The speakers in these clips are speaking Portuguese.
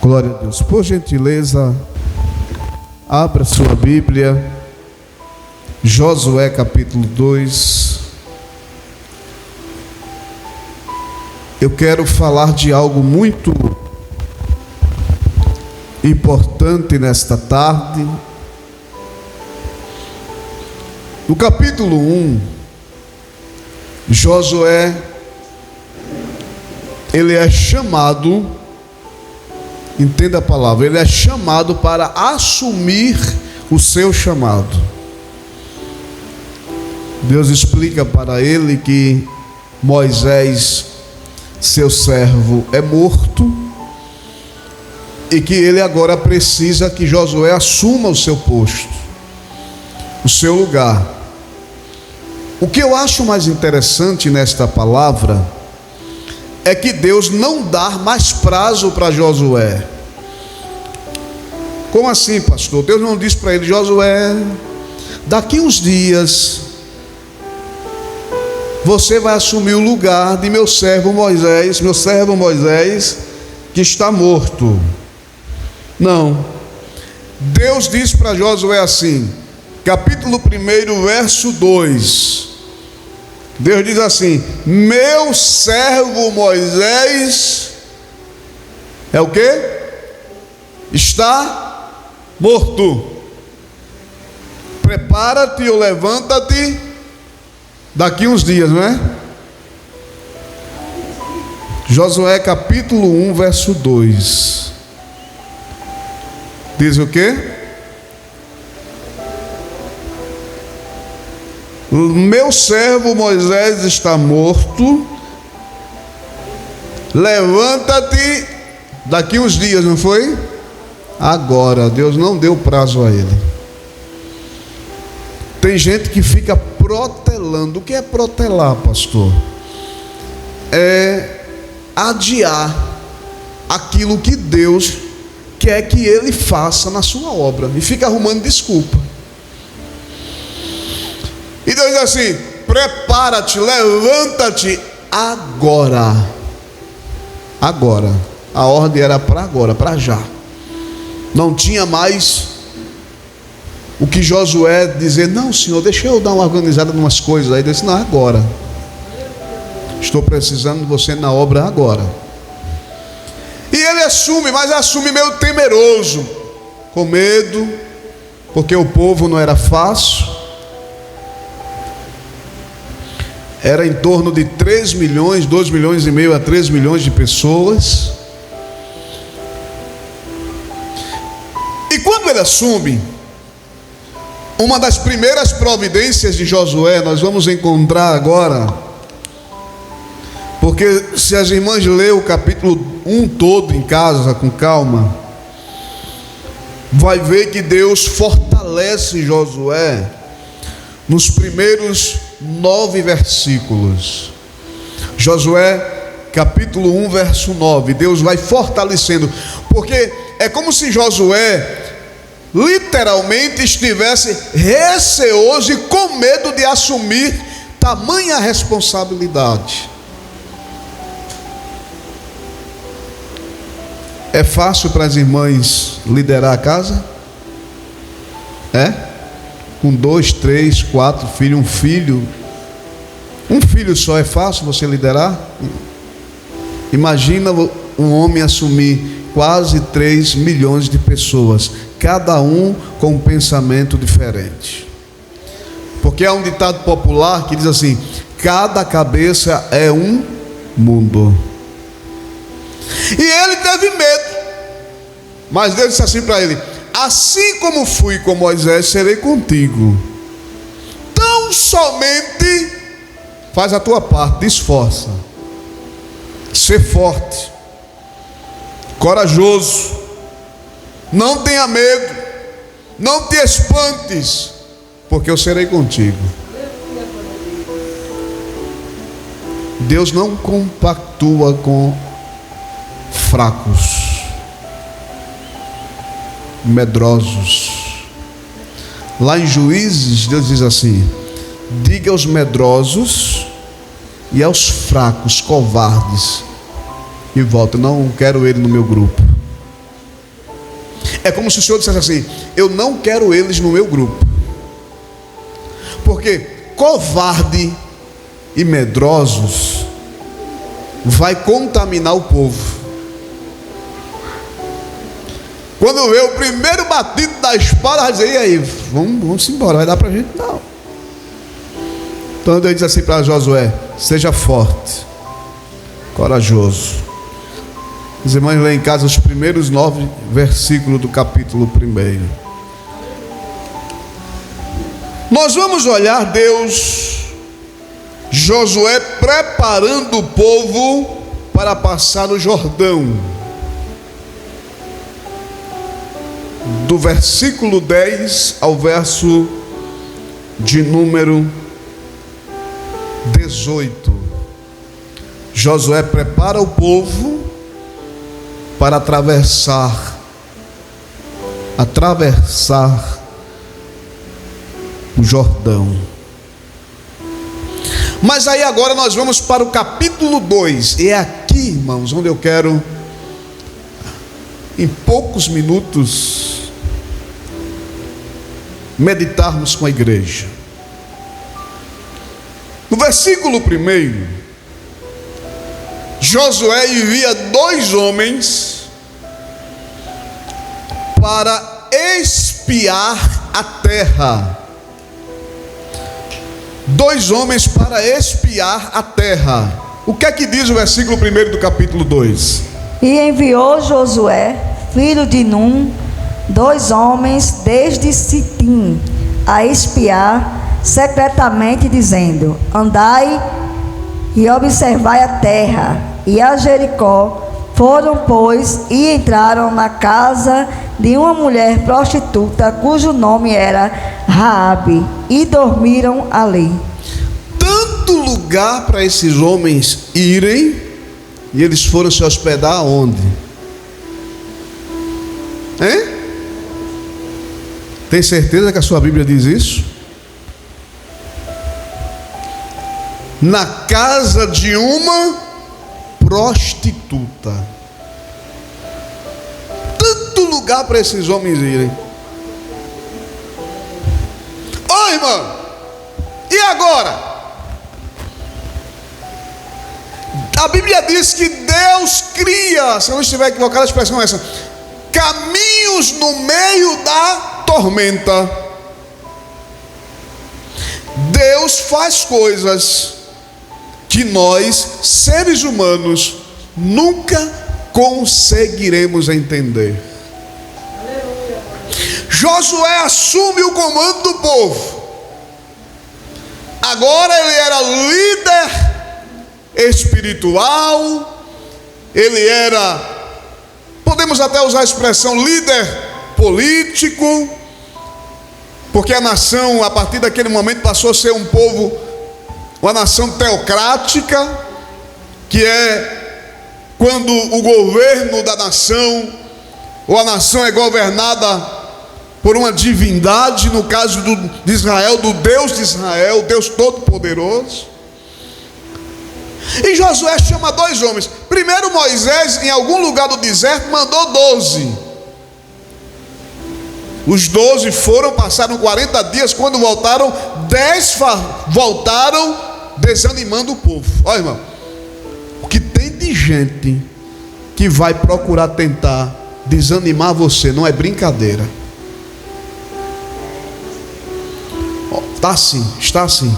Glória a Deus. Por gentileza, abra sua Bíblia, Josué capítulo 2. Eu quero falar de algo muito importante nesta tarde. No capítulo 1, Josué, ele é chamado, entenda a palavra, ele é chamado para assumir o seu chamado. Deus explica para ele que Moisés, seu servo, é morto e que ele agora precisa que Josué assuma o seu posto, o seu lugar. O que eu acho mais interessante nesta palavra é que Deus não dá mais prazo para Josué. Como assim, pastor? Deus não diz para ele: Josué, daqui uns dias você vai assumir o lugar de meu servo Moisés, que está morto. Não. Deus diz para Josué assim, capítulo 1, verso 2. Deus diz assim: meu servo Moisés é o quê? Está morto. Prepara-te ou levanta-te daqui uns dias, não é? Josué capítulo 1, verso 2. Diz o quê? Meu servo Moisés está morto. Levanta-te daqui uns dias, não foi? Agora, Deus não deu prazo a ele. Tem gente que fica protelando. O que é protelar, pastor? É adiar aquilo que Deus quer que ele faça na sua obra, e fica arrumando desculpa. E Deus diz assim: prepara-te, levanta-te agora. Agora. A ordem era para agora, para já. Não tinha mais o que Josué dizer: não, Senhor, deixa eu dar uma organizada em umas coisas. Aí Deus disse: não, agora. Estou precisando de você na obra agora. E ele assume, mas assume meio temeroso, com medo, porque o povo não era fácil. Era em torno de 3 milhões, 2 milhões e meio a 3 milhões de pessoas. E quando ele assume, uma das primeiras providências de Josué, nós vamos encontrar agora, porque se as irmãs lerem o capítulo 1 todo em casa, com calma, vai ver que Deus fortalece Josué nos primeiros 9 versículos. Josué capítulo 1, verso 9. Deus vai fortalecendo, porque é como se Josué literalmente estivesse receoso e com medo de assumir tamanha responsabilidade. É fácil para as irmãs liderar a casa? É? Com 2, 3, 4 filhos, um filho só é fácil você liderar? Imagina um homem assumir quase 3 milhões de pessoas, cada um com um pensamento diferente. Porque há um ditado popular que diz assim: cada cabeça é um mundo. E ele teve medo, mas Deus disse assim para ele: assim como fui com Moisés, serei contigo. Tão somente faz a tua parte, te esforça, ser forte, corajoso, não tenha medo, não te espantes, porque eu serei contigo. Deus não compactua com fracos, medrosos. Lá em Juízes, Deus diz assim: diga aos medrosos e aos fracos, covardes, e volta, não quero ele no meu grupo. É como se o Senhor dissesse assim: eu não quero eles no meu grupo, porque covarde e medrosos vai contaminar o povo. Quando vê o primeiro batido da espada, vai dizer: e aí, vamos embora, vai dar para a gente? Não. Então Deus diz assim para Josué: seja forte, corajoso. Os irmãos leem em casa os primeiros 9 versículos do capítulo 1. Nós vamos olhar Josué preparando o povo para passar o Jordão. Do versículo 10 ao verso de número 18. Josué prepara o povo para atravessar o Jordão. Mas aí agora nós vamos para o capítulo 2. E é aqui, irmãos, onde eu quero, em poucos minutos, meditarmos com a igreja. No versículo 1, Josué envia 2 homens para espiar a terra. 2 homens para espiar a terra. O que é que diz o versículo 1 do capítulo 2? E enviou Josué, filho de Num, 2 homens desde Sitim, a espiar secretamente, dizendo: andai e observai a terra. E a Jericó foram, pois, e entraram na casa de uma mulher prostituta, cujo nome era Raabe, e dormiram ali. Tanto lugar para esses homens irem, e eles foram se hospedar onde? Hein? Tem certeza que a sua Bíblia diz isso? Na casa de uma prostituta. Tanto lugar para esses homens irem. Ô irmão, e agora? A Bíblia diz que Deus cria, se eu não estiver equivocado, a expressão é essa: caminhos no meio da tormenta. Deus faz coisas que nós, seres humanos, nunca conseguiremos entender. Josué assume o comando do povo. Agora ele era líder espiritual, ele era, podemos até usar a expressão, líder político, porque a nação, a partir daquele momento, passou a ser um povo, uma nação teocrática, que é quando o governo da nação, ou a nação é governada por uma divindade, no caso de Israel, do Deus de Israel, Deus Todo-Poderoso. E Josué chama 2 homens. Primeiro Moisés, em algum lugar do deserto, mandou 12. Os 12 foram, passaram 40 dias. Quando voltaram, 10 voltaram desanimando o povo. Olha, irmão, o que tem de gente que vai procurar tentar desanimar você não é brincadeira. Está assim, está assim.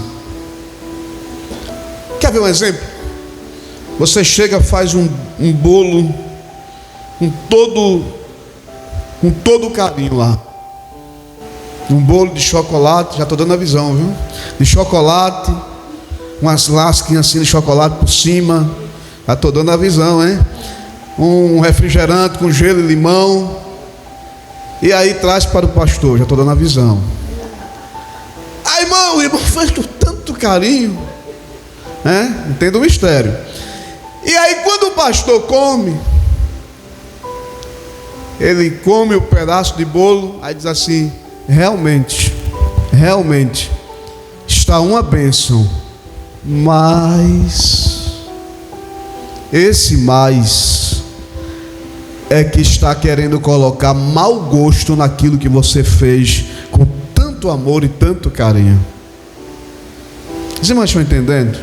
Quer ver um exemplo? Você chega, faz um bolo com todo carinho lá. Um bolo de chocolate, já estou dando a visão, viu? De chocolate, umas lasquinhas assim de chocolate por cima, já estou dando a visão, hein? Um refrigerante com gelo e limão, e aí traz para o pastor, já estou dando a visão. Aí, o irmão faz com tanto carinho, né? Entenda o mistério. E aí, quando o pastor come, ele come o pedaço de bolo, aí diz assim: realmente está uma bênção, mas esse mais é que está querendo colocar mau gosto naquilo que você fez com tanto amor e tanto carinho. Os irmãos estão entendendo?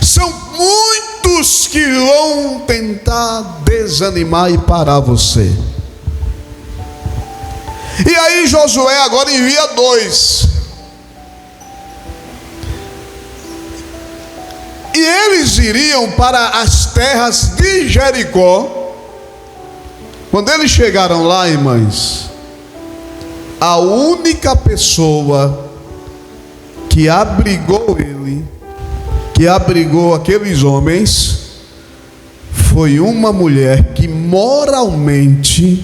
São muitos que vão tentar desanimar e parar você. E aí Josué agora envia 2. E eles iriam para as terras de Jericó. Quando eles chegaram lá, irmãs, a única pessoa que abrigou ele, que abrigou aqueles homens, foi uma mulher que moralmente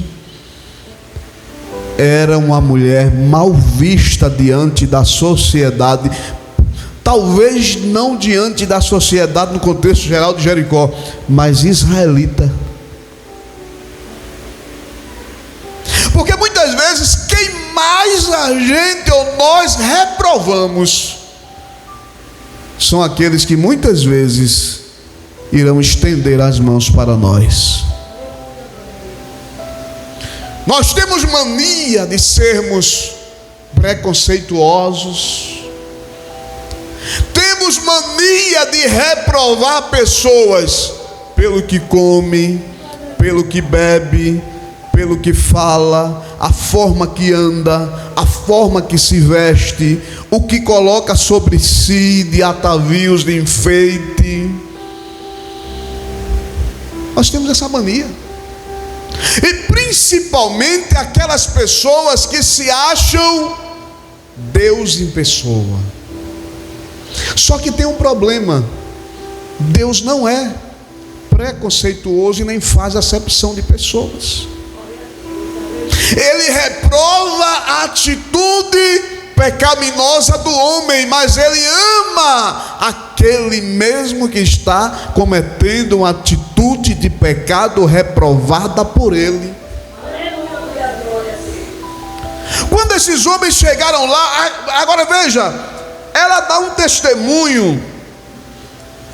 era uma mulher mal vista diante da sociedade. Talvez não diante da sociedade no contexto geral de Jericó, mas israelita. Porque muitas vezes quem mais a gente ou nós reprovamos são aqueles que muitas vezes irão estender as mãos para nós. Nós temos mania de sermos preconceituosos. Temos mania de reprovar pessoas pelo que come, pelo que bebe, pelo que fala, a forma que anda, a forma que se veste, o que coloca sobre si de atavios, de enfeite. Nós temos essa mania. E principalmente aquelas pessoas que se acham Deus em pessoa. Só que tem um problema: Deus não é preconceituoso e nem faz acepção de pessoas. Ele reprova a atitude pecaminosa do homem, mas ele ama aquele mesmo que está cometendo uma atitude de pecado reprovada por ele. Quando esses homens chegaram lá, agora veja, ela dá um testemunho.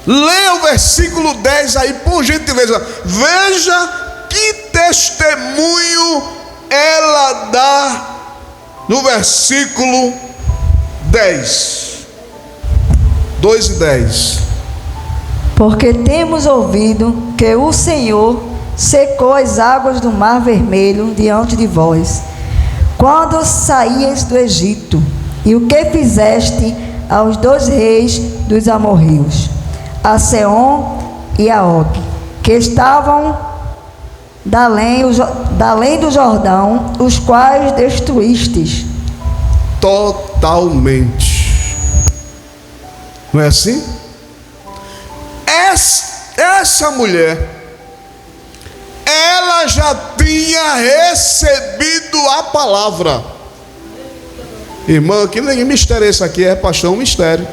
Leia o versículo 10 aí, por gentileza. Veja que testemunho ela dá no versículo 10. 2 e 10. Porque temos ouvido que o Senhor secou as águas do Mar Vermelho diante de vós, quando saíeis do Egito, e o que fizeste aos 2 reis dos amorreus, a Seom e a Og, que estavam da além do Jordão, os quais destruístes. Totalmente. Não é assim? Essa mulher, ela já tinha recebido a palavra. Irmão, que mistério é esse aqui? É, pastor, um mistério.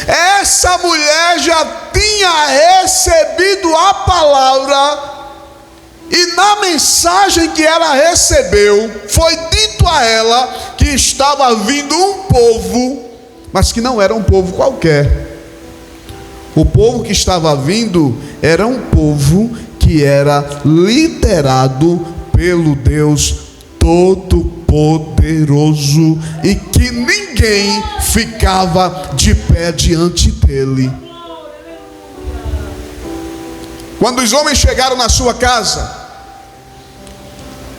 Essa mulher já tinha recebido a palavra, e na mensagem que ela recebeu, foi dito a ela que estava vindo um povo, mas que não era um povo qualquer. O povo que estava vindo era um povo que era liderado pelo Deus Todo-Poderoso, e que ninguém ficava de pé diante dele. Quando os homens chegaram na sua casa,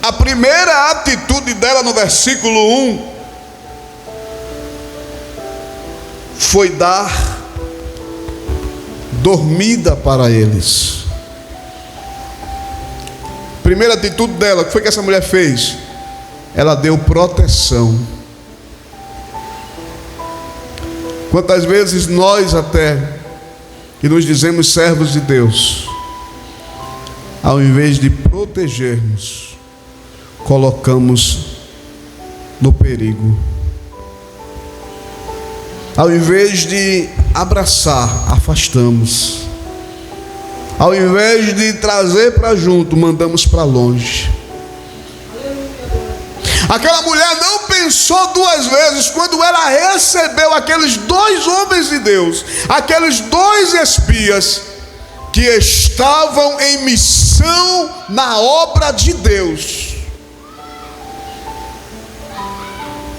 a primeira atitude dela no versículo 1 foi dar dormida para eles. Primeira atitude dela, o que foi que essa mulher fez? Ela deu proteção. Quantas vezes nós até, que nos dizemos servos de Deus, ao invés de protegermos, colocamos no perigo. Ao invés de abraçar, afastamos. Ao invés de trazer para junto, mandamos para longe. Aquela mulher não pensou 2 vezes quando ela recebeu aqueles 2 homens de Deus, aqueles 2 espias. que estavam em missão na obra de Deus.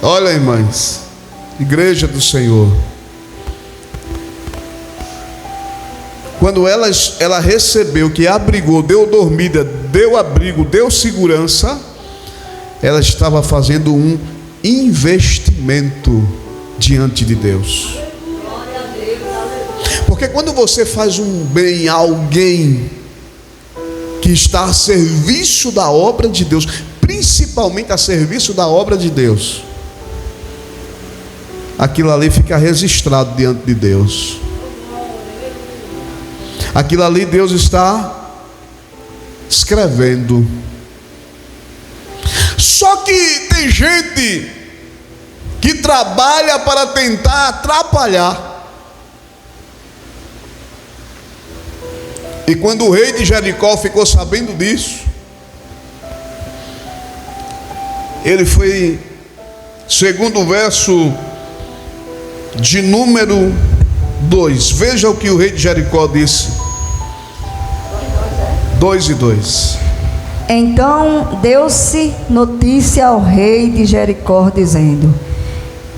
Olha, irmãs, igreja do Senhor, quando ela recebeu, que abrigou, deu dormida, deu abrigo, deu segurança, ela estava fazendo um investimento diante de Deus. Porque quando você faz um bem a alguém que está a serviço da obra de Deus, principalmente a serviço da obra de Deus, aquilo ali fica registrado diante de Deus. Aquilo ali Deus está escrevendo. Só que tem gente que trabalha para tentar atrapalhar. E quando o rei de Jericó ficou sabendo disso, ele foi, segundo o verso de número 2, veja o que o rei de Jericó disse. 2:2. Então deu-se notícia ao rei de Jericó, dizendo: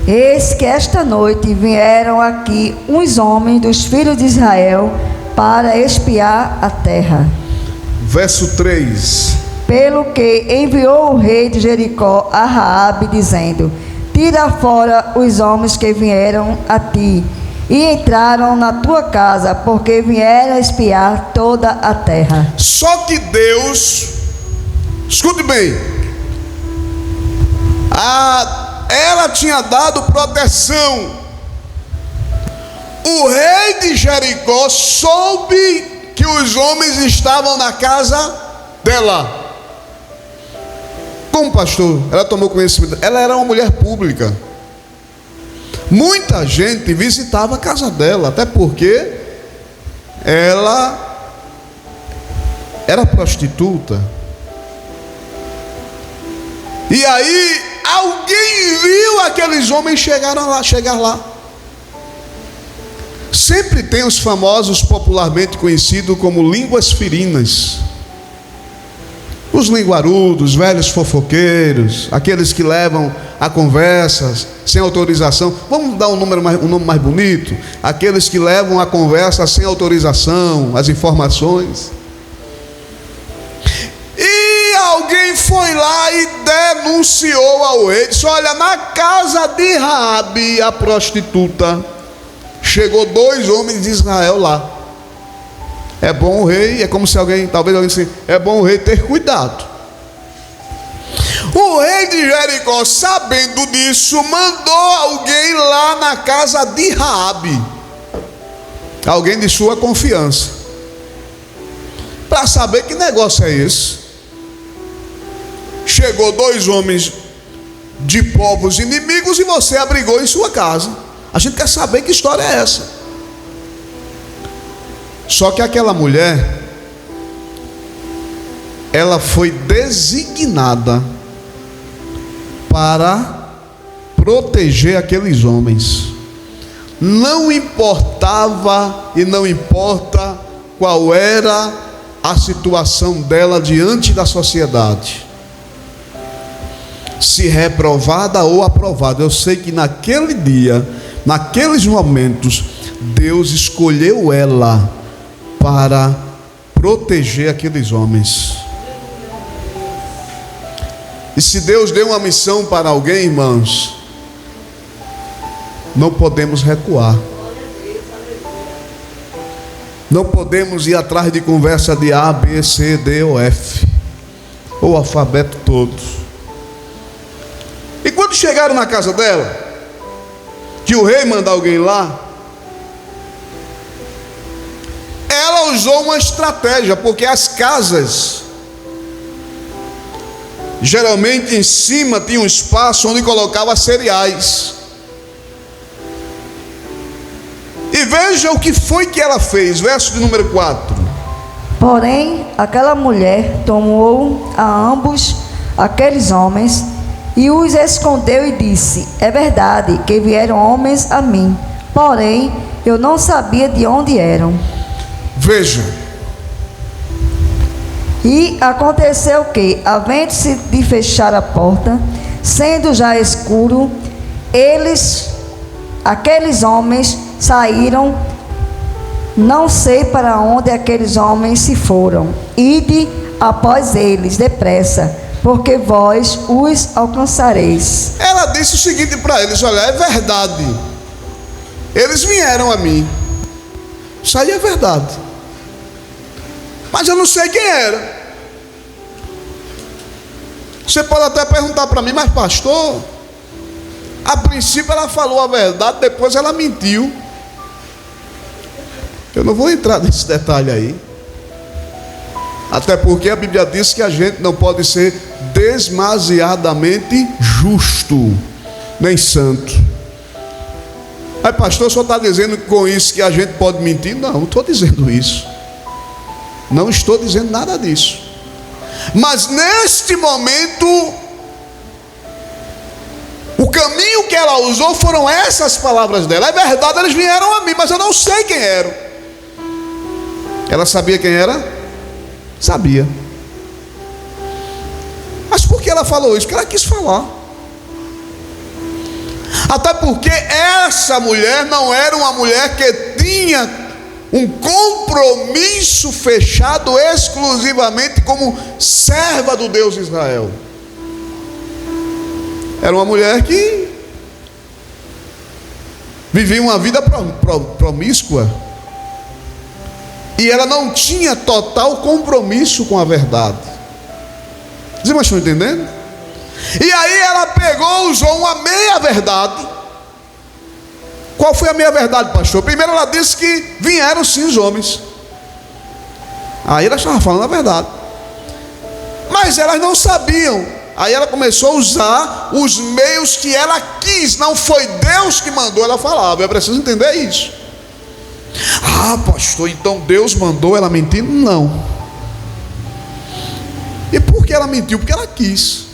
eis que esta noite vieram aqui uns homens dos filhos de Israel para espiar a terra. Verso 3. Pelo que enviou o rei de Jericó a Raabe, dizendo: tira fora os homens que vieram a ti e entraram na tua casa, porque vieram espiar toda a terra. Só que Deus, escute bem, ela tinha dado proteção. O rei de Jericó soube que os homens estavam na casa dela. Como, pastor? Ela tomou conhecimento. Ela era uma mulher pública. Muita gente visitava a casa dela, até porque ela era prostituta. E aí alguém viu aqueles homens chegar lá. Sempre tem os famosos, popularmente conhecidos como línguas ferinas. Os linguarudos, velhos fofoqueiros, aqueles que levam a conversas sem autorização. Vamos dar um nome mais bonito. Aqueles que levam a conversa sem autorização, as informações. E alguém foi lá e denunciou ao rei. Disse: olha, na casa de Raabe, a prostituta, chegou 2 homens de Israel lá. É bom o rei, talvez alguém disse, é bom o rei ter cuidado. O rei de Jericó, sabendo disso, mandou alguém lá na casa de Raabe, alguém de sua confiança, para saber que negócio é esse. Chegou 2 homens de povos inimigos e você abrigou em sua casa. A gente quer saber que história é essa. Só que aquela mulher, ela foi designada para proteger aqueles homens. Não importava e não importa qual era a situação dela diante da sociedade, se reprovada ou aprovada. Eu sei que naquele dia, naqueles momentos, Deus escolheu ela para proteger aqueles homens. E se Deus deu uma missão para alguém, irmãos, não podemos recuar. Não podemos ir atrás de conversa de A, B, C, D ou F, ou o alfabeto todo. E quando chegaram na casa dela, que o rei manda alguém lá, ela usou uma estratégia, porque as casas, geralmente em cima tinha um espaço onde colocava cereais. E veja o que foi que ela fez, verso de número 4. Porém, aquela mulher tomou a ambos aqueles homens e os escondeu e disse: é verdade que vieram homens a mim, porém eu não sabia de onde eram. Veja, E aconteceu que, havendo-se de fechar a porta, sendo já escuro, aqueles homens saíram, não sei para onde aqueles homens se foram. Ide após eles, depressa, porque vós os alcançareis. Ela disse o seguinte para eles: olha, é verdade, eles vieram a mim, isso aí é verdade, mas eu não sei quem era. Você pode até perguntar para mim: mas pastor, a princípio ela falou a verdade, depois ela mentiu. Eu não vou entrar nesse detalhe aí, até porque a Bíblia diz que a gente não pode ser demasiadamente justo, nem santo. Aí pastor, o senhor está dizendo com isso que a gente pode mentir? Não, não estou dizendo isso, não estou dizendo nada disso. Mas neste momento, o caminho que ela usou foram essas palavras dela. É verdade, eles vieram a mim, mas eu não sei quem eram. Ela sabia quem era? Sabia. Mas por que ela falou isso? Porque ela quis falar. Até porque essa mulher não era uma mulher que tinha um compromisso fechado exclusivamente como serva do Deus de Israel. Era uma mulher que vivia uma vida promíscua, e ela não tinha total compromisso com a verdade. Os irmãos estão entendendo? E aí ela pegou, usou uma meia verdade. Qual foi a meia verdade, pastor? Primeiro ela disse que vieram sim os homens. Aí ela estava falando a verdade, mas elas não sabiam. Aí ela começou a usar os meios que ela quis. Não foi Deus que mandou ela falar. Eu preciso entender isso. Ah, pastor, então Deus mandou ela mentir? Não. E por que ela mentiu? Porque ela quis.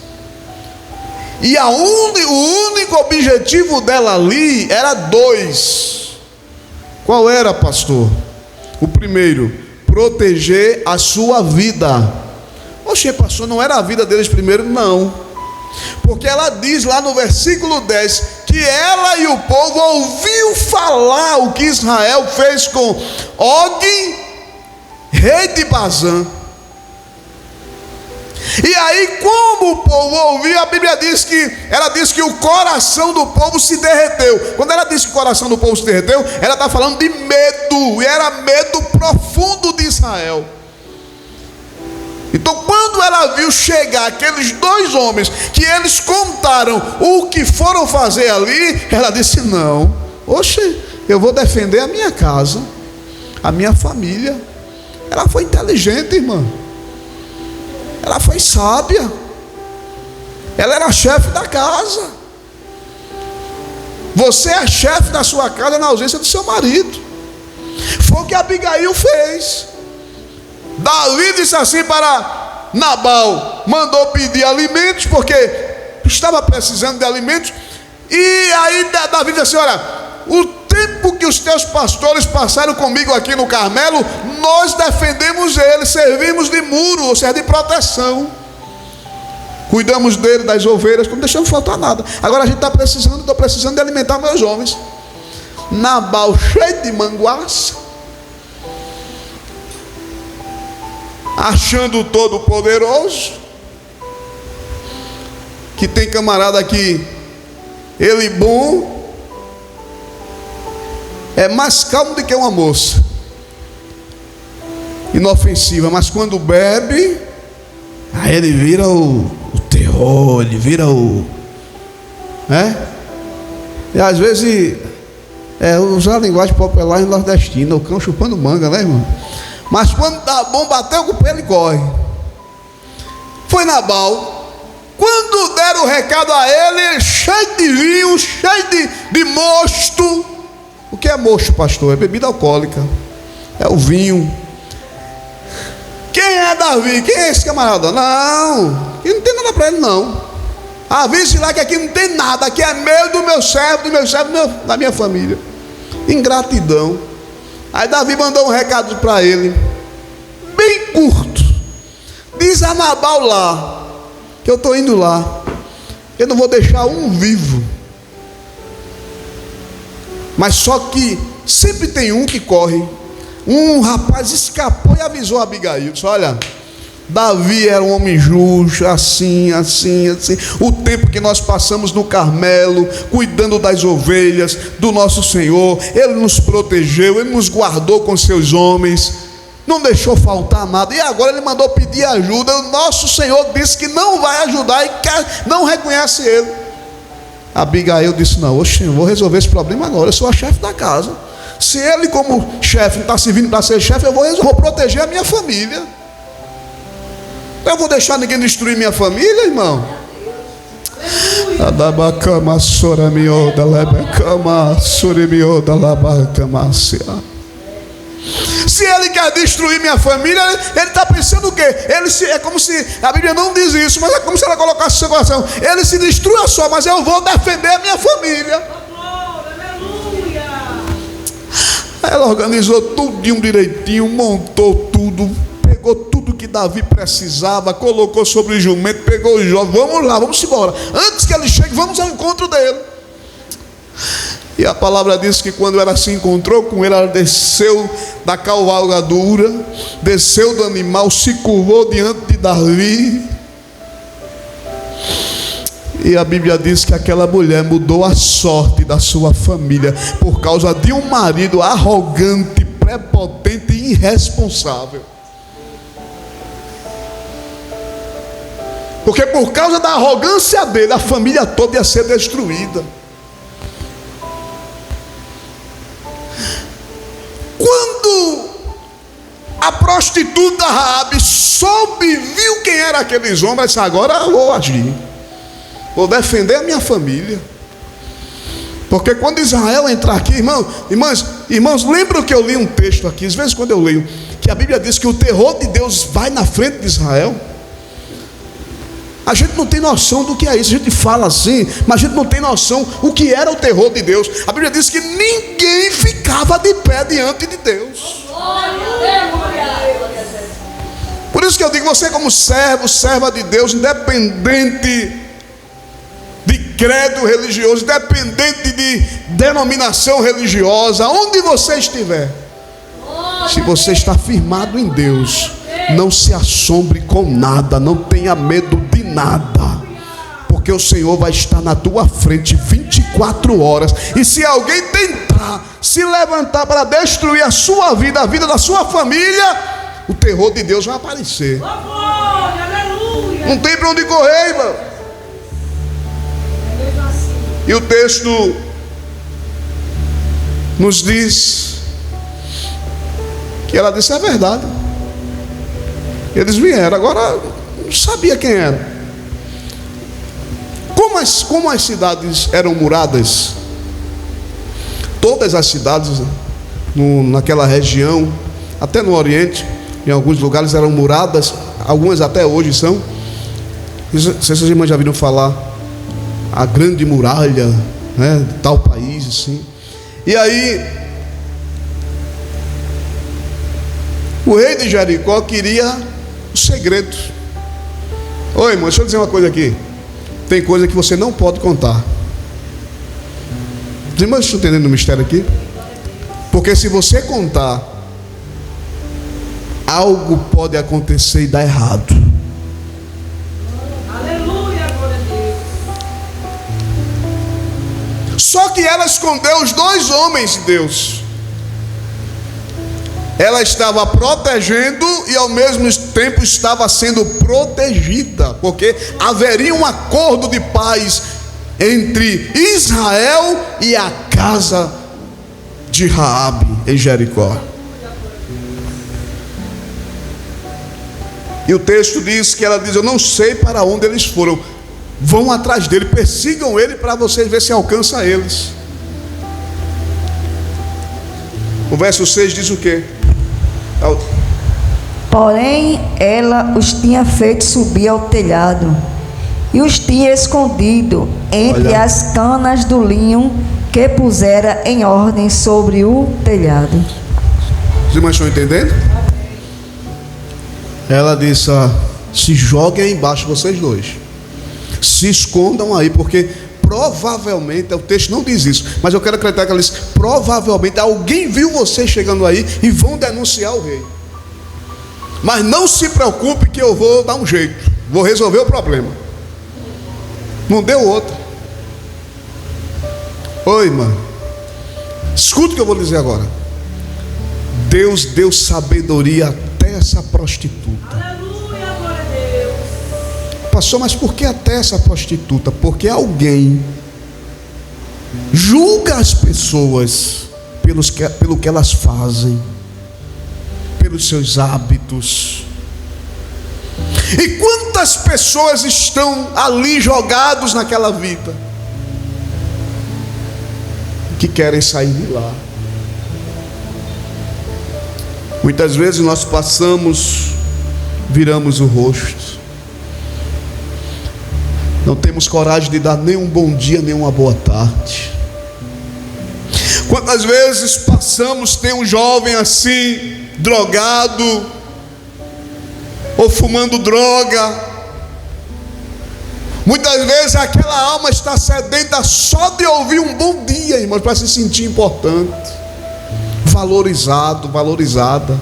E o único objetivo dela ali era dois. Qual era, pastor? O primeiro, proteger a sua vida. Oxe, pastor, não era a vida deles primeiro? Não. Porque ela diz lá no versículo 10 que ela e o povo ouviu falar o que Israel fez com Og, rei de Bazã. E aí, como o povo ouviu, a Bíblia diz que ela diz que o coração do povo se derreteu. Quando ela diz que o coração do povo se derreteu, ela está falando de medo, e era medo profundo de Israel. Então, quando ela viu chegar aqueles dois homens, que eles contaram o que foram fazer ali, ela disse: não, oxe, eu vou defender a minha casa, a minha família. Ela foi inteligente, irmã. Ela foi sábia. Ela era chefe da casa. Você é chefe da sua casa na ausência do seu marido. Foi o que Abigail fez. Davi disse assim para Nabal, mandou pedir alimentos, porque estava precisando de alimentos. E aí Davi disse assim: olha, o tempo que os teus pastores passaram comigo aqui no Carmelo, nós defendemos eles, servimos de muro, ou seja, de proteção, cuidamos dele, das ovelhas, não deixamos faltar nada. Agora a gente está precisando, estou precisando de alimentar meus homens. Nabal, cheio de manguaça, achando o Todo-Poderoso, que tem camarada aqui, ele bom, é mais calmo do que uma moça, inofensiva, mas quando bebe, aí ele vira o terror, ele vira e às vezes usar a linguagem popular em nordestina, o cão chupando manga, né, irmão? Mas quando dá bom, bateu com o pé, ele corre. Foi Nabal. Quando deram o recado a ele, cheio de vinho, cheio de mosto. O que é mosto, pastor? É bebida alcoólica, é o vinho. Quem é Davi? Quem é esse camarada? Não, aqui não tem nada para ele, não. Avise lá que aqui não tem nada. Aqui é meu, do meu servo, da minha família. Ingratidão. Aí Davi mandou um recado para ele, bem curto. diz a Nabal lá, que eu estou indo lá, eu não vou deixar um vivo. Mas só que sempre tem um que corre. Um rapaz escapou e avisou a Abigail, disse: olha, Davi era um homem justo, assim. O tempo que nós passamos no Carmelo, cuidando das ovelhas do nosso Senhor, Ele nos protegeu, Ele nos guardou com seus homens, não deixou faltar nada. E agora Ele mandou pedir ajuda. O nosso Senhor disse que não vai ajudar e não reconhece Ele. Abigail disse: não, oxe, eu vou resolver esse problema agora, eu sou a chefe da casa. Se Ele como chefe não está servindo para ser chefe, eu vou proteger a minha família. Eu vou deixar ninguém destruir minha família, irmão? Se Ele quer destruir minha família, Ele está pensando o quê? É como se, a Bíblia não diz isso, mas é como se ela colocasse no seu coração: Ele se destrua só, mas eu vou defender a minha família. Ela organizou tudinho direitinho, montou tudo, pegou tudo que Davi precisava, colocou sobre o jumento, pegou os jovens: vamos lá, vamos embora. Antes que ele chegue, vamos ao encontro dele. E a palavra diz que quando ela se encontrou com ele, ela desceu da cavalgadura, desceu do animal, se curvou diante de Davi. E a Bíblia diz que aquela mulher mudou a sorte da sua família por causa de um marido arrogante, prepotente e irresponsável. Porque por causa da arrogância dele, a família toda ia ser destruída. Quando a prostituta Raabe soube, viu quem eram aqueles homens, disse: agora eu vou agir, vou defender a minha família. Porque quando Israel entrar aqui, irmãos, lembram que eu li um texto aqui, às vezes quando eu leio, que a Bíblia diz que o terror de Deus vai na frente de Israel. A gente não tem noção do que é isso. A gente fala assim, mas a gente não tem noção o que era o terror de Deus. A Bíblia diz que ninguém ficava de pé diante de Deus. Por isso que eu digo, você como servo, serva de Deus, independente de credo religioso, independente de denominação religiosa, onde você estiver, se você está firmado em Deus, não se assombre com nada, não tenha medo de nada, porque o Senhor vai estar na tua frente 24 horas. E se alguém tentar se levantar para destruir a sua vida, a vida da sua família, o terror de Deus vai aparecer. Não tem para onde correr, irmão. E o texto nos diz que ela disse: é verdade. Eles vieram, agora não sabia quem era. Como as cidades eram muradas, todas as cidades naquela região, até no Oriente, em alguns lugares eram muradas, algumas até hoje são. Não sei se vocês irmãos já viram falar a grande muralha, né, de tal país assim. E aí o rei de Jericó queria o segredo. Oi, irmão, deixa eu dizer uma coisa aqui. Tem coisa que você não pode contar. Os irmãos estão entendendo o mistério aqui? Porque se você contar, algo pode acontecer e dar errado. Aleluia, glória a Deus. Só que ela escondeu os dois homens de Deus. Ela estava protegendo e ao mesmo tempo estava sendo protegida, porque haveria um acordo de paz entre Israel e a casa de Raabe em Jericó. E o texto diz que ela diz: eu não sei para onde eles foram, vão atrás dele, persigam ele para vocês ver se alcança eles. O verso 6 diz o quê? Porém, ela os tinha feito subir ao telhado e os tinha escondido entre as canas do linho que pusera em ordem sobre o telhado. Os irmãos estão entendendo? Ela disse: Se joguem aí embaixo vocês dois. Se escondam aí, porque provavelmente, o texto não diz isso, mas eu quero acreditar que ela diz, provavelmente alguém viu você chegando aí e vão denunciar o rei. Mas não se preocupe que eu vou dar um jeito, vou resolver o problema. Não deu outra. Oi, irmã, escuta o que eu vou dizer agora. Deus deu sabedoria até essa prostituta. Aleluia, glória a Deus. Pastor, mas por que até essa prostituta? Porque alguém julga as pessoas pelo que elas fazem, pelos seus hábitos. E quantas pessoas estão ali jogados naquela vida, que querem sair de lá. Muitas vezes nós passamos, viramos o rosto, não temos coragem de dar nem um bom dia, nem uma boa tarde. Quantas vezes passamos, tem um jovem assim, drogado, ou fumando droga. Muitas vezes aquela alma está sedenta só de ouvir um bom dia, irmãos, para se sentir importante, valorizado, valorizada.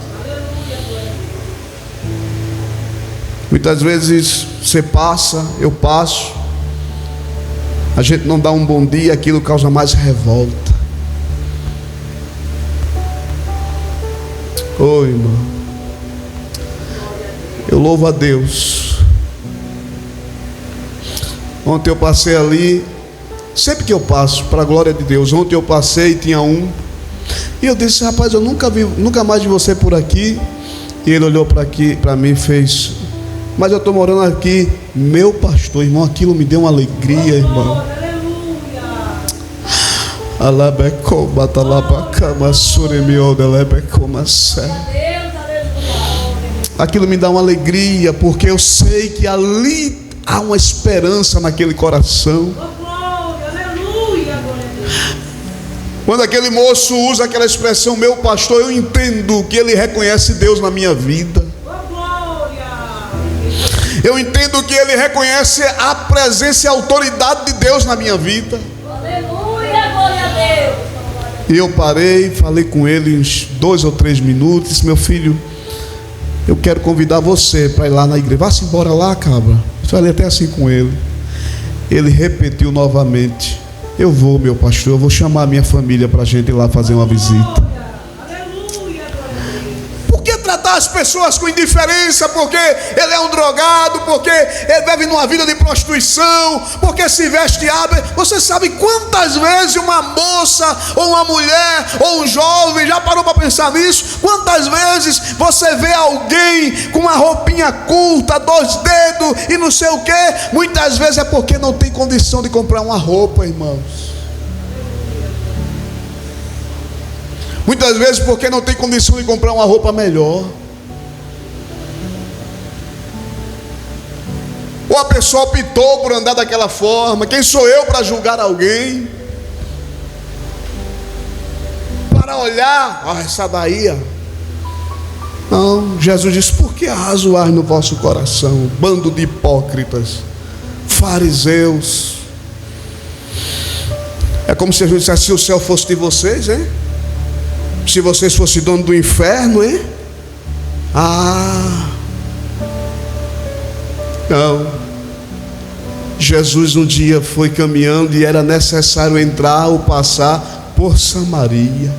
Muitas vezes você passa, eu passo, a gente não dá um bom dia, aquilo causa mais revolta. Oi, irmão, eu louvo a Deus. Ontem eu passei ali, sempre que eu passo, para a glória de Deus. Ontem eu passei e tinha um, e eu disse, rapaz, eu nunca mais vi você por aqui. E ele olhou para mim e fez, mas eu estou morando aqui. Meu pastor, irmão, aquilo me deu uma alegria, irmão. Aquilo me dá uma alegria, porque eu sei que ali há uma esperança naquele coração. Quando aquele moço usa aquela expressão, meu pastor, eu entendo que ele reconhece Deus na minha vida. Eu entendo que ele reconhece a presença e a autoridade de Deus na minha vida. Aleluia, glória a Deus. E eu parei, falei com ele uns 2 ou 3 minutos. Disse, meu filho, eu quero convidar você para ir lá na igreja. Vá-se embora lá, cabra. Eu falei até assim com ele. Ele repetiu novamente, eu vou, meu pastor, eu vou chamar a minha família para a gente ir lá fazer uma visita. Por que tratar as pessoas com indiferença? Porque ele é um drogado, porque ele vive numa vida de prostituição, porque se veste hábil. Você sabe quantas vezes uma moça, ou uma mulher, ou um jovem, já parou para pensar nisso? Quantas vezes você vê alguém com uma roupinha curta, 2 dedos e não sei o que? Muitas vezes é porque não tem condição de comprar uma roupa, irmãos. Muitas vezes porque não tem condição de comprar uma roupa melhor. Ou a pessoa optou por andar daquela forma. Quem sou eu para julgar alguém? Para olhar, essa daí. Não, Jesus disse, por que arrazoar no vosso coração, bando de hipócritas, fariseus? É como se Jesus dissesse, se o céu fosse de vocês, hein? Se vocês fossem dono do inferno, hein? Não. Jesus um dia foi caminhando e era necessário entrar ou passar por Samaria.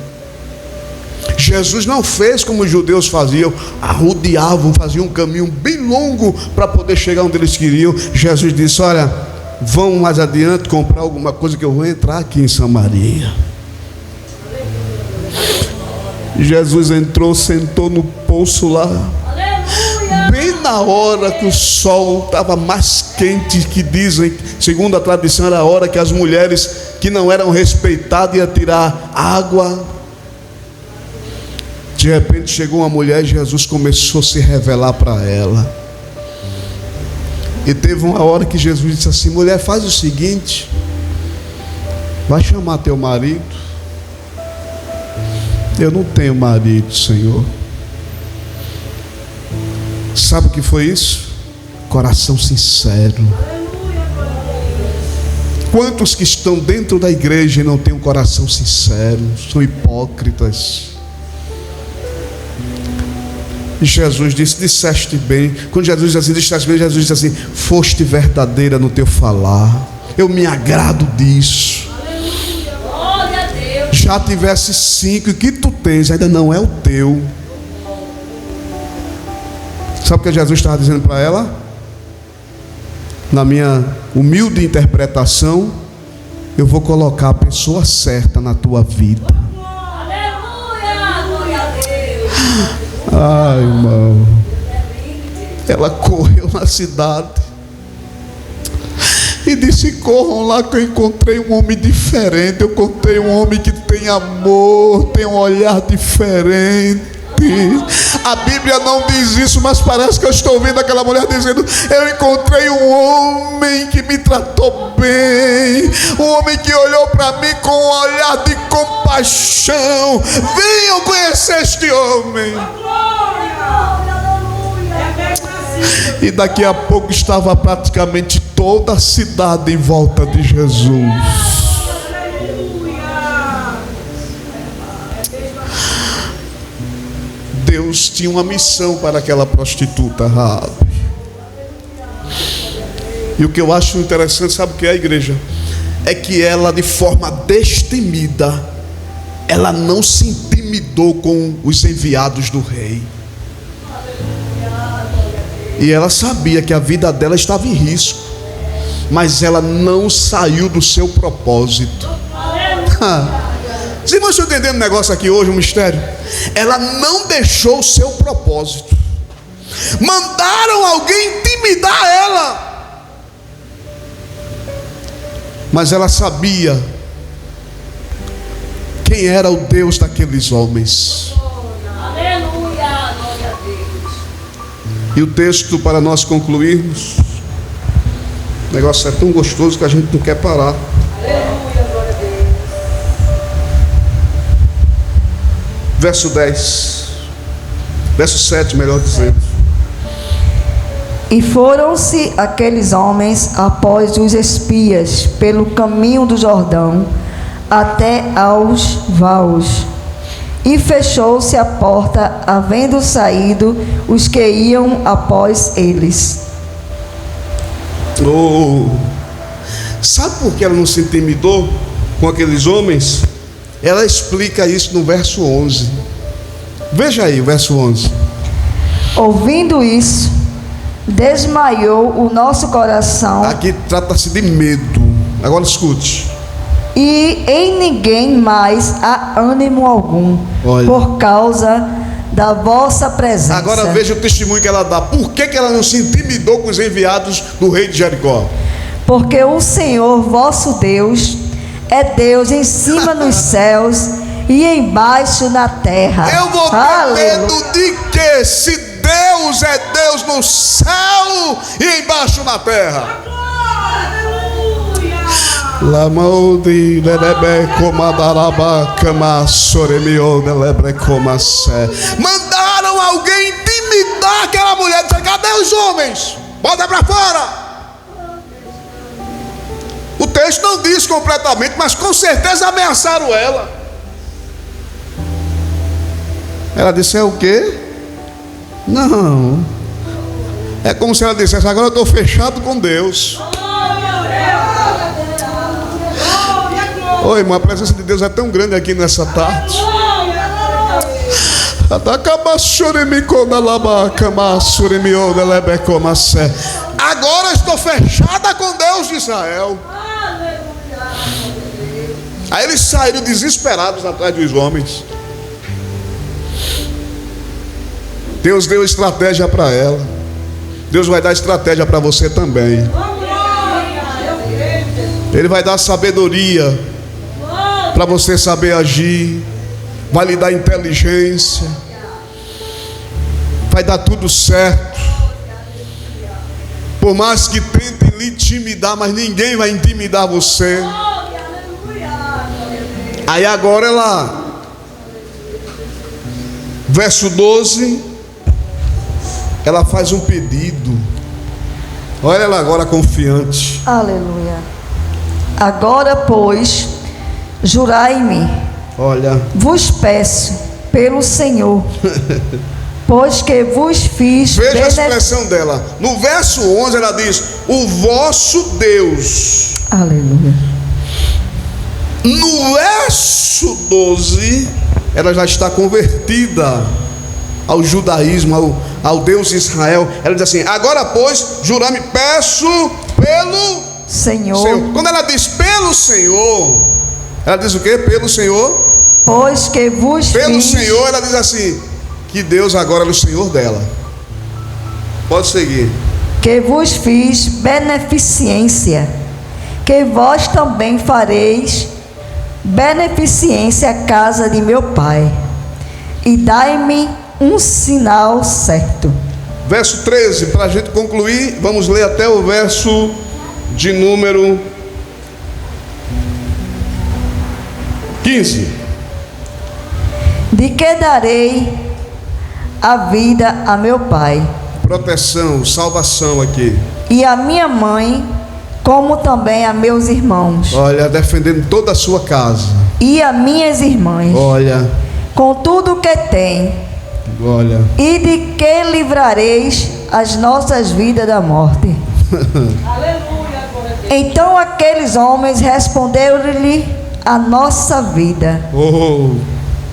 Jesus não fez como os judeus faziam, arrodeavam, faziam um caminho bem longo para poder chegar onde eles queriam. Jesus disse, olha, vão mais adiante comprar alguma coisa que eu vou entrar aqui em Samaria. Jesus entrou, sentou no poço lá. Aleluia. Bem na hora que o sol estava mais quente, que dizem, segundo a tradição, era a hora que as mulheres que não eram respeitadas iam tirar água. De repente chegou uma mulher e Jesus começou a se revelar para ela. E teve uma hora que Jesus disse assim, mulher, faz o seguinte, vai chamar teu marido. Eu não tenho marido, Senhor. Sabe o que foi isso? coração sincero. Quantos que estão dentro da igreja e não têm um coração sincero, são hipócritas. E Jesus disse: disseste bem. Quando Jesus diz assim, disseste bem, Jesus disse assim: foste verdadeira no teu falar, eu me agrado disso. Glória a Deus. Já tivesse 5, e o que tu tens ainda não é o teu. Sabe o que Jesus estava dizendo para ela? Na minha humilde interpretação, eu vou colocar a pessoa certa na tua vida. Aleluia. Glória a Deus. Ai, irmão. Ela correu na cidade e disse: corram lá que eu encontrei um homem diferente. Eu encontrei um homem que tem amor, tem um olhar diferente. A Bíblia não diz isso, mas parece que eu estou ouvindo aquela mulher dizendo: eu encontrei um homem que me tratou bem, um homem que olhou para mim com um olhar de compaixão. Venham conhecer este homem. E daqui a pouco estava praticamente toda a cidade em volta de Jesus. Deus tinha uma missão para aquela prostituta, Raabe. E o que eu acho interessante, sabe o que é, a igreja? É que ela, de forma destemida, ela não se intimidou com os enviados do rei. E ela sabia que a vida dela estava em risco, mas ela não saiu do seu propósito. Se você está entendendo o negócio aqui hoje, um mistério, ela não deixou o seu propósito. Mandaram alguém intimidar ela, mas ela sabia quem era o Deus daqueles homens. Aleluia. Glória a Deus. E o texto, para nós concluirmos, o negócio é tão gostoso que a gente não quer parar. Verso 10, verso 7, melhor dizendo. E foram-se aqueles homens após os espias pelo caminho do Jordão até aos vaus. E fechou-se a porta, havendo saído os que iam após eles. Sabe por que ela não se intimidou com aqueles homens? Ela explica isso no verso 11. Veja aí o verso 11. Ouvindo isso, desmaiou o nosso coração. Aqui trata-se de medo. Agora escute. E em ninguém mais há ânimo algum. Olha. Por causa da vossa presença. Agora veja o testemunho que ela dá. Por que ela não se intimidou com os enviados do rei de Jericó? Porque o Senhor vosso Deus é Deus em cima nos céus e embaixo na terra. Eu vou ter medo de quê? Se Deus é Deus no céu e embaixo na terra. Lamoudi lelebe comadaraba cama soremio lelebre comacé. Mandaram alguém intimidar aquela mulher, dizer: cadê os homens? Bota para fora. O texto não diz completamente, mas com certeza ameaçaram ela. Ela disse: é o quê? Não. É como se ela dissesse: agora eu estou fechado com Deus. Oi, irmão, a presença de Deus é tão grande aqui nessa tarde. Agora estou fechada com Deus de Israel. Aí eles saíram desesperados atrás dos homens. Deus deu estratégia para ela. Deus vai dar estratégia para você também. Ele vai dar sabedoria para você saber agir. Vai lhe dar inteligência. Vai dar tudo certo. Por mais que tentem lhe intimidar, mas ninguém vai intimidar você. Aí agora ela, verso 12, ela faz um pedido. Olha ela agora confiante. Aleluia. Agora, pois, jurai-me, Olha, vos peço, pelo Senhor, pois que vos fiz veja a expressão dela. No verso 11 ela diz: o vosso Deus. Aleluia. No verso 12 ela já está convertida ao judaísmo, ao Deus de Israel. Ela diz assim: agora pois, jurai-me, peço pelo Senhor. Quando ela diz pelo Senhor, ela diz o quê? Pelo Senhor. Pois que vos Pelo fiz, Senhor, ela diz assim: que Deus agora é o Senhor dela. Pode seguir. que vos fiz beneficência, que vós também fareis beneficência à casa de meu pai, e dai-me um sinal certo. Verso 13, para a gente concluir, vamos ler até o verso de número 15. De que darei a vida a meu pai Proteção, salvação aqui. e a minha mãe, como também a meus irmãos Olha, defendendo toda a sua casa. e a minhas irmãs, Olha, com tudo o que tem, olha. e de que livrareis as nossas vidas da morte. Aleluia, glória a Deus. Então aqueles homens responderam-lhe: a nossa vida Oh,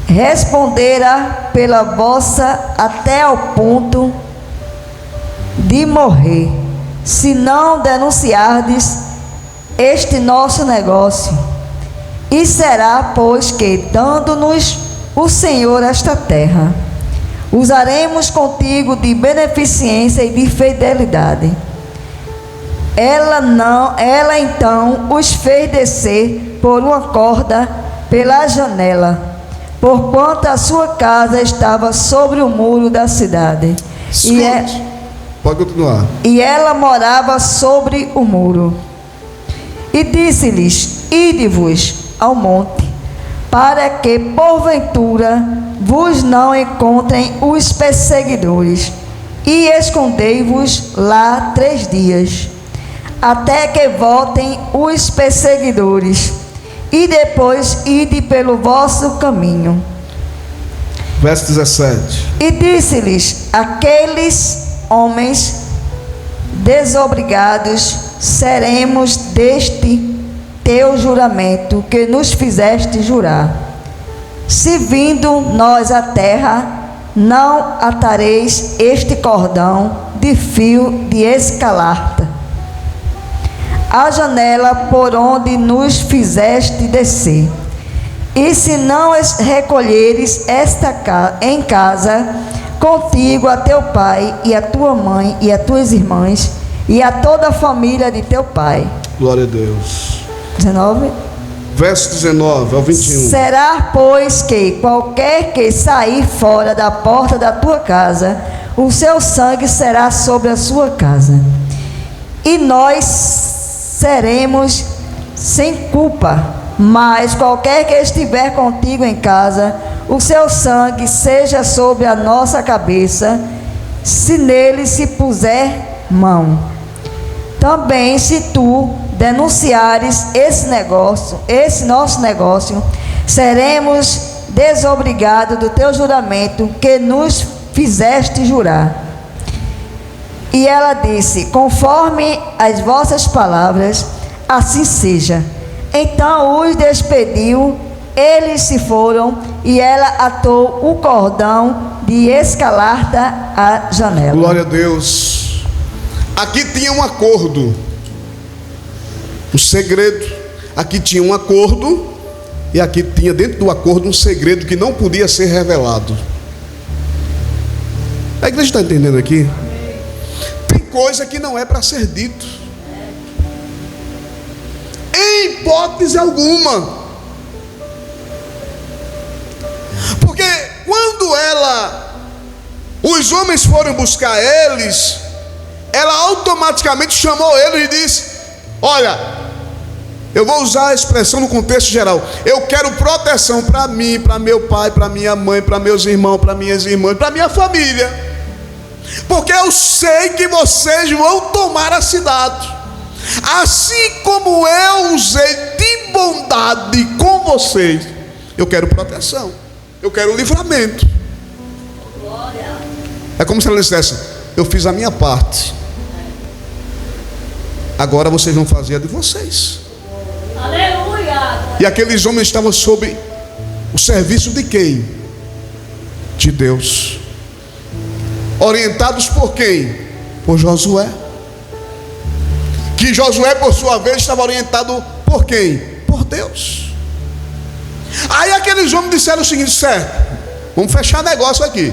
responderá pela vossa até ao ponto de morrer, se não denunciardes este nosso negócio. E será, pois, que, dando-nos o Senhor esta terra, usaremos contigo de beneficência e de fidelidade. Ela então os fez descer por uma corda pela janela, porquanto a sua casa estava sobre o muro da cidade. escute. Pode continuar. E ela morava sobre o muro. E disse-lhes: ide-vos ao monte, para que porventura vos não encontrem os perseguidores, e escondei-vos lá 3 dias, até que voltem os perseguidores, e depois ide pelo vosso caminho. Verso 17. E disse-lhes: aqueles homens desobrigados seremos deste teu juramento que nos fizeste jurar. Se vindo nós à terra, não atareis este cordão de fio de escarlata, a janela por onde nos fizeste descer. E se não recolheres em casa contigo a teu pai e a tua mãe e as tuas irmãs e a toda a família de teu pai. Glória a Deus. 19. Verso 19 ao 21. Será, pois, que qualquer que sair fora da porta da tua casa, o seu sangue será sobre a sua casa. E nós seremos sem culpa, mas qualquer que estiver contigo em casa, o seu sangue seja sobre a nossa cabeça, se nele se puser mão. Também se tu denunciares esse nosso negócio, seremos desobrigados do teu juramento que nos fizeste jurar. E ela disse: conforme as vossas palavras, assim seja. Então os despediu, eles se foram, e ela atou o cordão de escarlata à janela. Glória a Deus. Aqui tinha um acordo, um segredo. Aqui tinha um acordo, e aqui tinha dentro do acordo um segredo que não podia ser revelado. A igreja está entendendo aqui? Tem coisa que não é para ser dito, em hipótese alguma. Porque quando os homens foram buscar eles, ela automaticamente chamou eles e disse: olha, eu vou usar a expressão no contexto geral, eu quero proteção para mim, para meu pai, para minha mãe, para meus irmãos, para minhas irmãs, para minha família. porque eu sei que vocês vão tomar a cidade. Assim como eu usei de bondade com vocês, eu quero proteção, eu quero livramento. É como se ela dissesse: eu fiz a minha parte, agora vocês vão fazer a de vocês. Aleluia. E aqueles homens estavam sob o serviço de quem? De Deus. Orientados por quem? Por Josué. Que Josué, por sua vez, estava orientado por quem? Por Deus. Aí aqueles homens disseram o seguinte: certo, vamos fechar negócio aqui.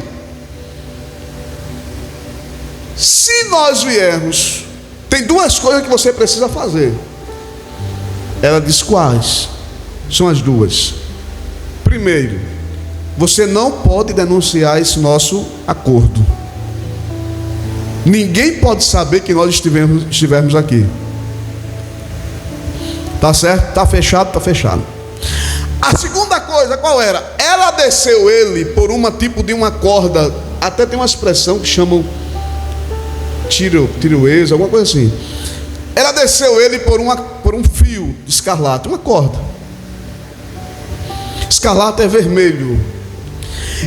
Se nós viermos, tem duas coisas que você precisa fazer. Ela diz: quais? São as duas. Primeiro, você não pode denunciar esse nosso acordo. Ninguém pode saber que nós estivermos aqui. Tá certo? Tá fechado, tá fechado. A segunda coisa, qual era? Ela desceu ele por uma tipo de uma corda. Até tem uma expressão que chamam tiroeza, alguma coisa assim. Ela desceu ele por um fio de escarlate, uma corda. Escarlate é vermelho.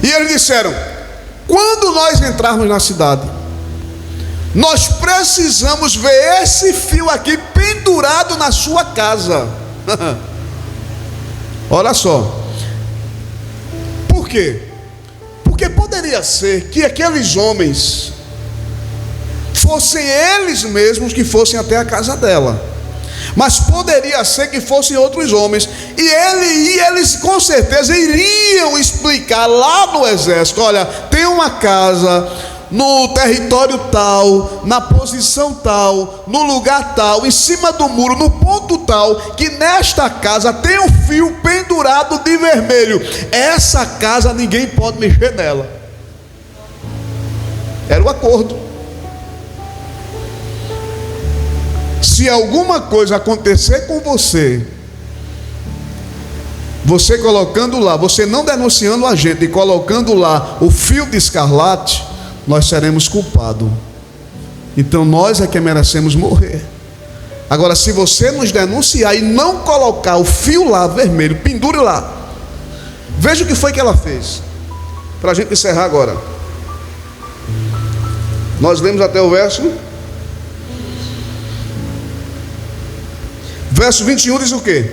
E eles disseram: quando nós entrarmos na cidade, nós precisamos ver esse fio aqui pendurado na sua casa. Olha só. Por quê? Porque poderia ser que aqueles homens fossem eles mesmos que fossem até a casa dela, mas poderia ser que fossem outros homens, e eles com certeza iriam explicar lá no exército: olha, tem uma casa no território tal, na posição tal, no lugar tal, em cima do muro, no ponto tal, que nesta casa tem um fio pendurado de vermelho. Essa casa ninguém pode mexer nela. Era o acordo. Se alguma coisa acontecer com você, você colocando lá, você não denunciando a gente e colocando lá o fio de escarlate, nós seremos culpados. Então nós é que merecemos morrer. Agora, se você nos denunciar e não colocar o fio lá vermelho, pendure lá. Veja o que foi que ela fez, para a gente encerrar agora. Nós lemos até o verso 21, diz o quê?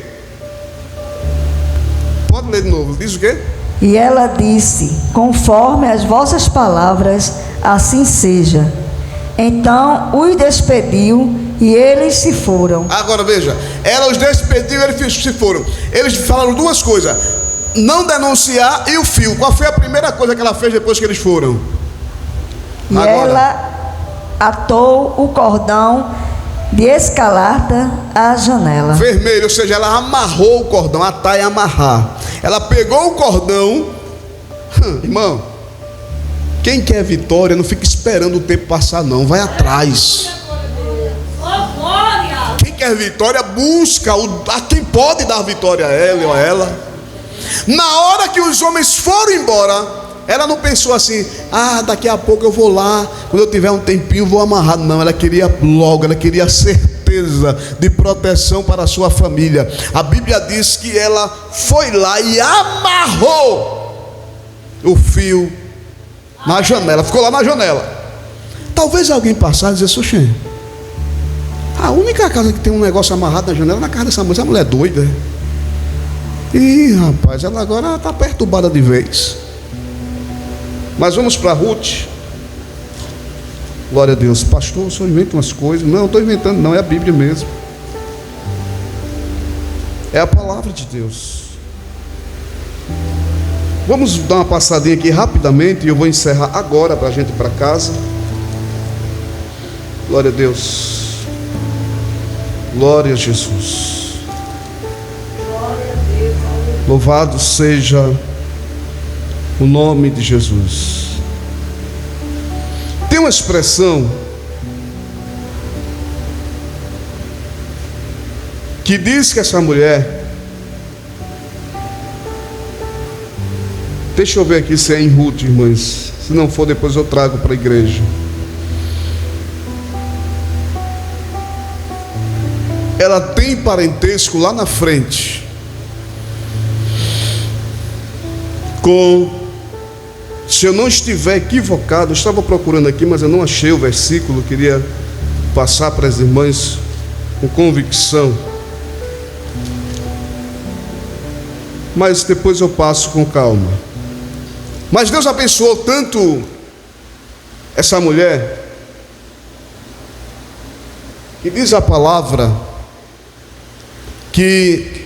Pode ler de novo, diz o quê? E ela disse: conforme as vossas palavras, assim seja. Então os despediu e eles se foram. Agora veja, ela os despediu e eles se foram. Eles falaram duas coisas: não denunciar e o fio. Qual foi a primeira coisa que ela fez depois que eles foram? E agora, ela atou o cordão de escarlate à janela. Vermelho, ou seja, ela amarrou o cordão. Atar é amarrar. Ela pegou o cordão. Irmão, quem quer vitória não fica esperando o tempo passar, não. Vai atrás. Quem quer vitória busca a quem pode dar vitória a ele ou a ela. Na hora que os homens foram embora, ela não pensou assim: ah, daqui a pouco eu vou lá, quando eu tiver um tempinho vou amarrar. Não, ela queria logo, ela queria certeza de proteção para a sua família. A Bíblia diz que ela foi lá e amarrou o fio na janela, ficou lá na janela. Talvez alguém passasse e dissesse: oxê, a única casa que tem um negócio amarrado na janela é na casa dessa mulher. Essa mulher é doida. Ih, rapaz, ela agora está perturbada de vez. Mas vamos para Ruth. Glória a Deus. Pastor, o senhor inventa umas coisas. Não estou inventando, não, é a Bíblia mesmo. É a palavra de Deus. Vamos dar uma passadinha aqui rapidamente e eu vou encerrar agora para a gente ir para casa. Glória a Deus. Glória a Jesus. Louvado seja o nome de Jesus. Tem uma expressão que diz que essa mulher, deixa eu ver aqui se é em Ruth, irmãs. Se não for, depois eu trago para a igreja. ela tem parentesco lá na frente com, se eu não estiver equivocado, eu estava procurando aqui, mas eu não achei o versículo, queria passar para as irmãs com convicção, mas depois eu passo com calma. Mas Deus abençoou tanto essa mulher, que diz a palavra que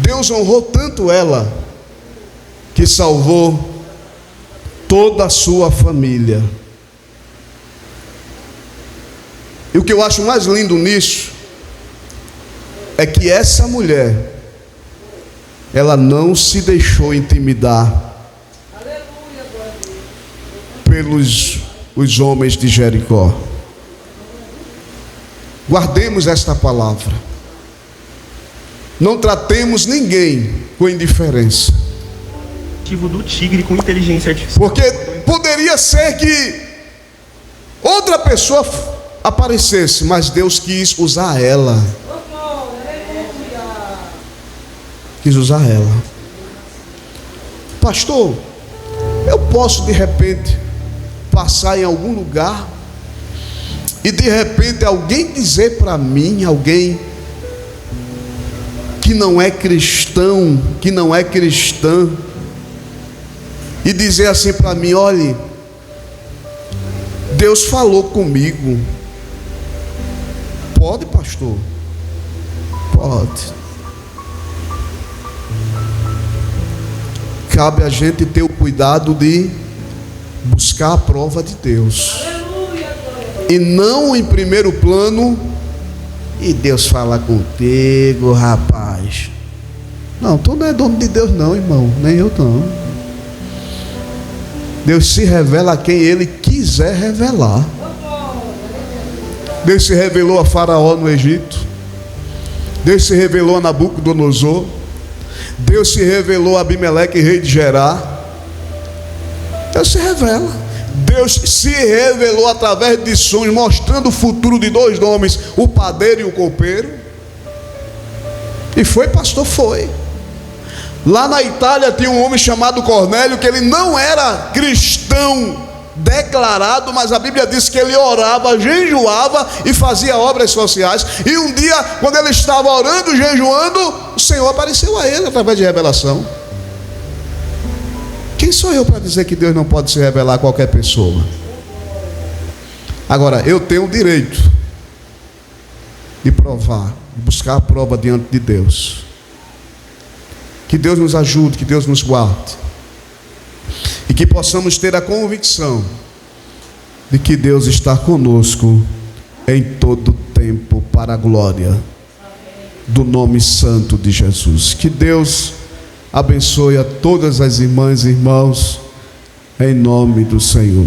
Deus honrou tanto ela, que salvou toda a sua família. E o que eu acho mais lindo nisso é que essa mulher, ela não se deixou intimidar pelos os homens de Jericó. Guardemos esta palavra. Não tratemos ninguém com indiferença. Do tigre com inteligência artificial. Porque poderia ser que outra pessoa aparecesse, mas Deus quis usar ela. Quis usar ela. Pastor, eu posso de repente passar em algum lugar e de repente alguém dizer para mim, alguém que não é cristão, que não é cristã, e dizer assim para mim: olhe, Deus falou comigo. Pode, pastor? Pode. Cabe a gente ter o cuidado de buscar a prova de Deus, e não em primeiro plano, e Deus fala contigo, rapaz. Não, tu não é dono de Deus não, irmão, nem eu não. Deus se revela a quem Ele quiser revelar. Deus se revelou a Faraó no Egito. Deus se revelou a Nabucodonosor. Deus se revelou a Abimeleque, rei de Gerar. Deus se revela. Deus se revelou através de sonhos, mostrando o futuro de dois homens, o padeiro e o copeiro. E foi, pastor, foi. Lá na Itália tinha um homem chamado Cornélio, que ele não era cristão declarado, mas a Bíblia diz que ele orava, jejuava e fazia obras sociais. E um dia, quando ele estava orando, jejuando, o Senhor apareceu a ele através de revelação. Quem sou eu para dizer que Deus não pode se revelar a qualquer pessoa? Agora, eu tenho o direito de provar, de buscar a prova diante de Deus. Que Deus nos ajude, que Deus nos guarde, e que possamos ter a convicção de que Deus está conosco em todo tempo, para a glória do nome santo de Jesus. Que Deus abençoe a todas as irmãs e irmãos, em nome do Senhor.